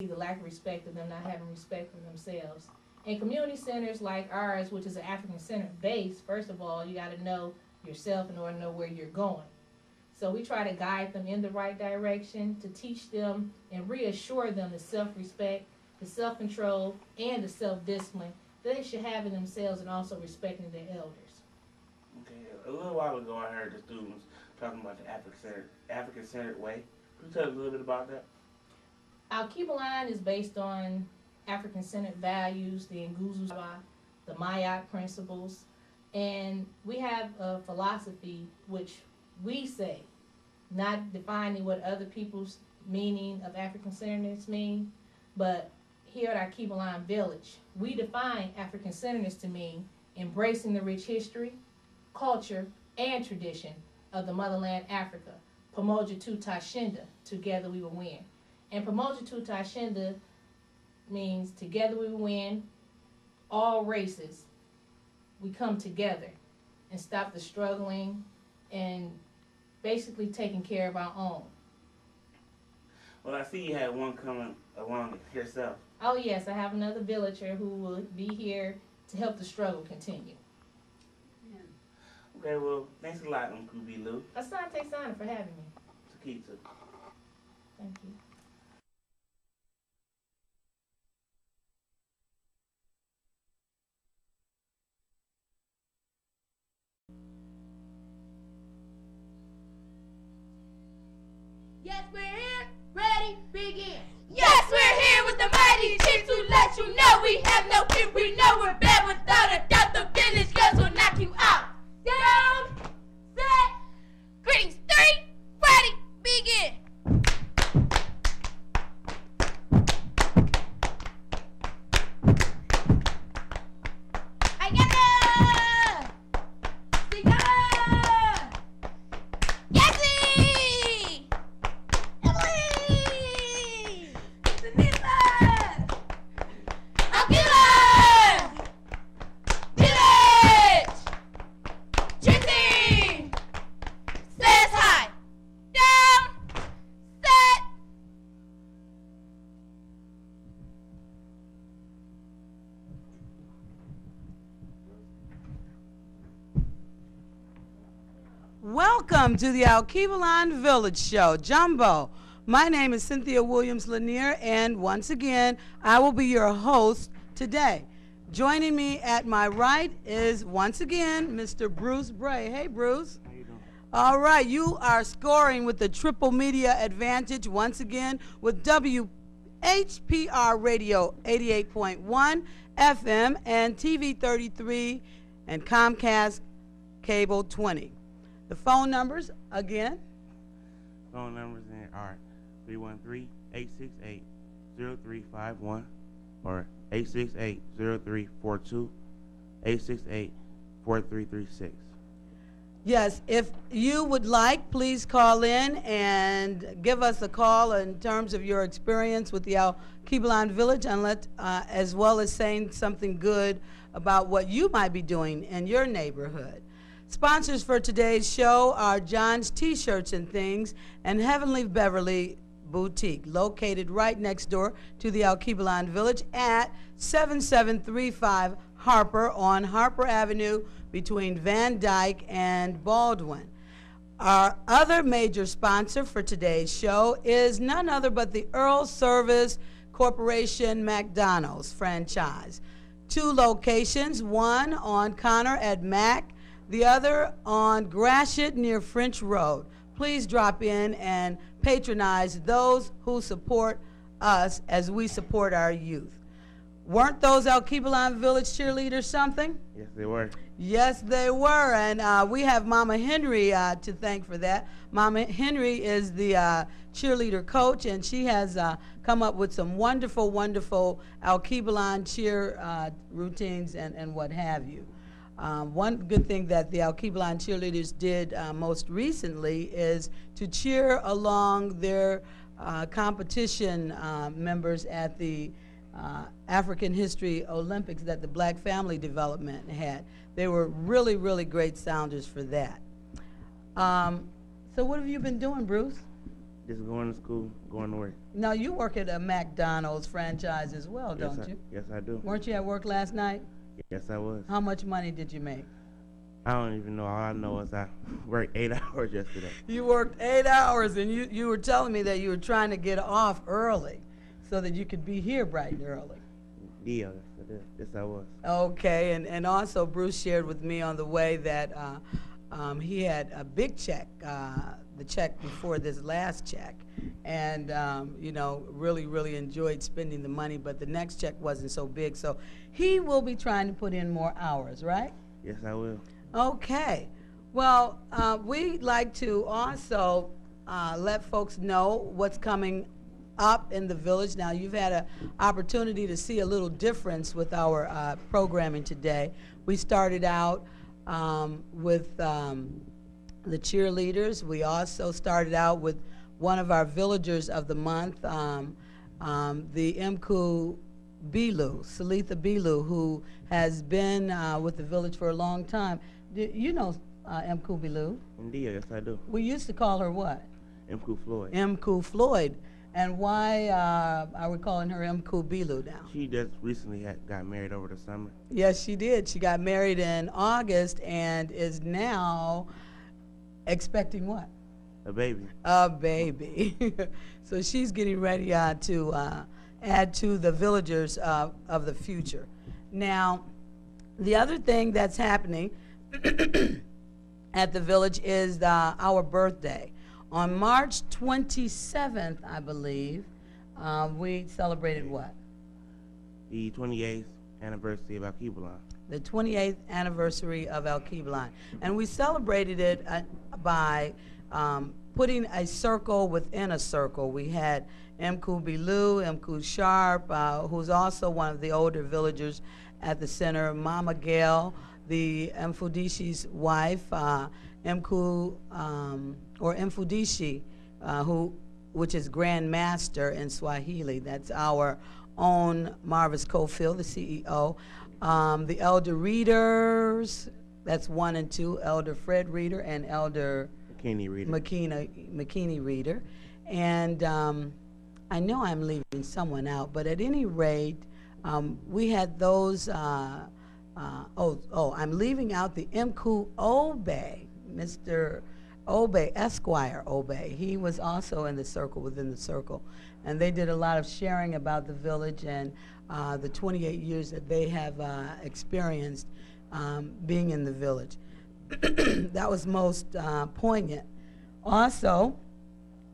the lack of respect of them not having respect for themselves. In community centers like ours, which is an African-centered base, first of all, you got to know yourself in order to know where you're going. So we try to guide them in the right direction, to teach them and reassure them the self-respect, the self-control, and the self-discipline that they should have in themselves, and also respecting their elders. Okay, a little while ago I heard the students talking about the African-centered way. Could you tell us a little bit about that? Alkebu-lan is based on African-centered values, the Nguzu, the Mayak principles, and we have a philosophy which we say, not defining what other people's meaning of African-centeredness mean, but here at our Alkebu-lan village, we define African-centeredness to mean embracing the rich history, culture, and tradition of the motherland Africa. Pamoja tu Tashinda, together we will win. And Pamoja tu Tashinda means together we will win, all races. We come together and stop the struggling and basically taking care of our own. Well, I see you had one coming along yourself. Oh yes, I have another villager who will be here to help the struggle continue. Okay, well, thanks a lot, Alkebu-lan. Asante Sana for having me. Takita. Thank you. Yes, we're here, ready, begin. Yes, we're here with the mighty chiefs who let you know we have no fear. We know we're bad without a doubt. The village girls will knock you out. Down, set, greetings, 3, ready, begin. Ayana! Sigala! Yesi! Emily! Denisa! Alkebu-lan! Village! Trixie! Says hi! Down! Set! Welcome to the Alkebu-lan Village Show. Jumbo, my name is Cynthia Williams Lanier, and once again, I will be your host today. Joining me at my right is, once again, Mr. Bruce Bray. Hey, Bruce. How you doing? All right, you are scoring with the triple media advantage once again with WHPR Radio 88.1 FM and TV 33 and Comcast Cable 20. The phone numbers, again, Phone numbers are 313-868-0351 or 868-0342, 868-4336. yes, if you would like, please call in and give us a call in terms of your experience with the Alkebu-lan Village, and as well as saying something good about what you might be doing in your neighborhood. Sponsors for today's show are John's T-Shirts and Things and Heavenly Beverly Boutique, located right next door to the Alkebu-lan Village at 7735 Harper on Harper Avenue between Van Dyke and Baldwin. Our other major sponsor for today's show is none other but the Earl Service Corporation McDonald's franchise. 2 locations, one on Connor at Mac, the other on Gratiot near French Road. Please drop in and patronize those who support us as we support our youth. Weren't those Alkebu-lan Village cheerleaders something? Yes, they were. Yes, they were, and we have Mama Henry to thank for that. Mama Henry is the cheerleader coach, and she has come up with some wonderful, wonderful Alkebu-lan cheer routines and what have you. One good thing that the Alkebu-lan cheerleaders did most recently is to cheer along their competition members at the African History Olympics that the Black Family Development had. They were really, really great sounders for that. So what have you been doing, Bruce? Just going to school, going to work. Now, you work at a McDonald's franchise as well, don't you? Yes, I do. Weren't you at work last night? Yes, I was. How much money did you make? I don't even know. All I know is I worked 8 hours yesterday. You worked 8 hours, and you were telling me that you were trying to get off early so that you could be here bright and early. Yeah, yes, I was. Okay, and also Bruce shared with me on the way that he had a big check, the check before this last check, and you know, really enjoyed spending the money, but the next check wasn't so big, so he will be trying to put in more hours, right? Yes, I will. Okay. Well, we'd like to also let folks know what's coming up in the village. Now, you've had an opportunity to see a little difference with our programming today. We started out with the cheerleaders. We also started out with one of our villagers of the month, the Alkebu-lan, Salitha Bilu, who has been with the village for a long time. You know Alkebu-lan? Indeed, yes, I do. We used to call her what? Mku Floyd. Mku Floyd. And why are we calling her Alkebu-lan now? She just recently got married over the summer. Yes, she did. She got married in August and is now expecting what? A baby. A baby. So she's getting ready to add to the villagers of the future. Now, the other thing that's happening at the village is our birthday. On March 27th, I believe, we celebrated what? The 28th anniversary of Alkebu-lan. The 28th anniversary of Alkebu-lan. And we celebrated it by putting a circle within a circle. We had Mku-Bilu, Mku Sharp, who's also one of the older villagers at the center, Mama Gail, the Mfudishi's wife, Mku, or Mfudishi, which is Grand Master in Swahili. That's our own Marvis Cofield, the CEO. The elder readers, that's 1 and 2, Elder Fred Reader and Elder McKinney Reader. And I know I'm leaving someone out, but at any rate, we had those, I'm leaving out the Mku Obey, Mr. Obey, Esquire Obey. He was also in the circle, within the circle. And they did a lot of sharing about the village and the 28 years that they have experienced being in the village. That was most poignant. Also,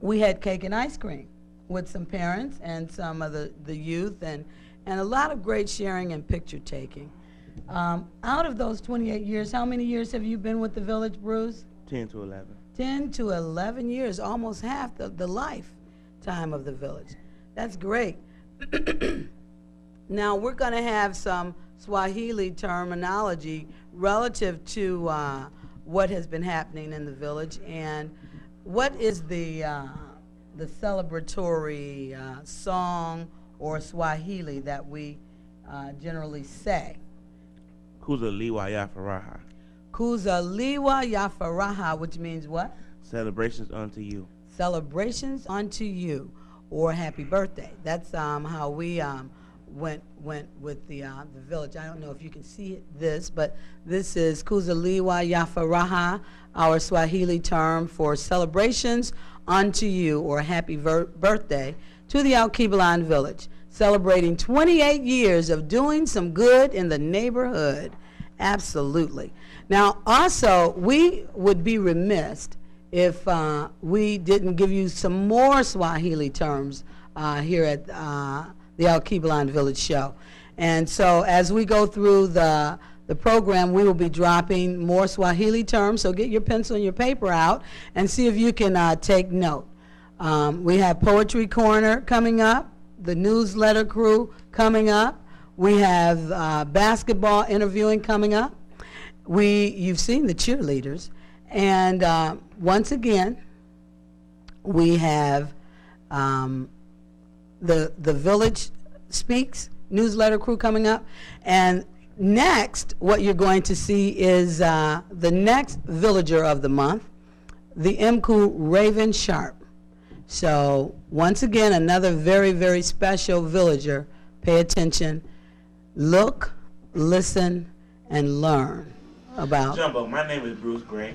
we had cake and ice cream with some parents and some of the youth, and a lot of great sharing and picture taking. Out of those 28 years, how many years have you been with the village, Bruce? 10 to 11. 10 to 11 years, almost half the lifetime of the village. That's great. Now, we're going to have some Swahili terminology relative to what has been happening in the village, and what is the celebratory song or Swahili that we generally say? Kuzaliwa ya Faraha. Kuzaliwa ya Faraha, which means what? Celebrations unto you. Celebrations unto you, or happy birthday. That's how we went with the village. I don't know if you can see this, but this is Kuzaliwa ya Faraha, our Swahili term for celebrations unto you, or happy birthday to the Alkebu-lan village, celebrating 28 years of doing some good in the neighborhood. Absolutely. Now, also, we would be remiss if we didn't give you some more Swahili terms here at the Alkebu-lan Village Show. And so as we go through the program, we will be dropping more Swahili terms, so get your pencil and your paper out and see if you can take note. We have Poetry Corner coming up, the newsletter crew coming up. We have basketball interviewing coming up. You've seen the cheerleaders. And once again, we have the Village Speaks newsletter crew coming up. And next, what you're going to see is the next villager of the month, the Mku Raven Sharp. So once again, another very, very special villager. Pay attention, look, listen, and learn about. Jumbo, my name is Bruce Gray.